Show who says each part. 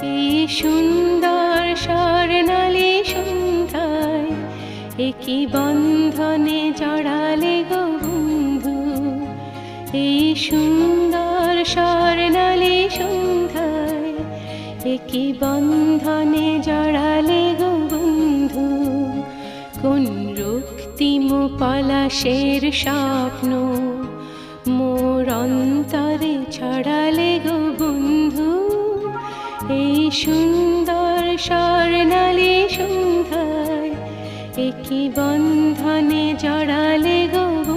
Speaker 1: এই সুন্দর স্বর্ণালী সন্ধ্যায় একই বন্ধনে জড়ালে গো বন্ধু। এই সুন্দর স্বর্ণালী সন্ধ্যায় একই বন্ধনে জড়ালে গো বন্ধু। কোন রক্তিম পলাশের স্বপ্ন মোর অন্তরে ছড়ালে গো বন্ধু। এই সুন্দর স্বর্ণালী সন্ধ্যায় একই বন্ধনে জড়ালে গো বন্ধু।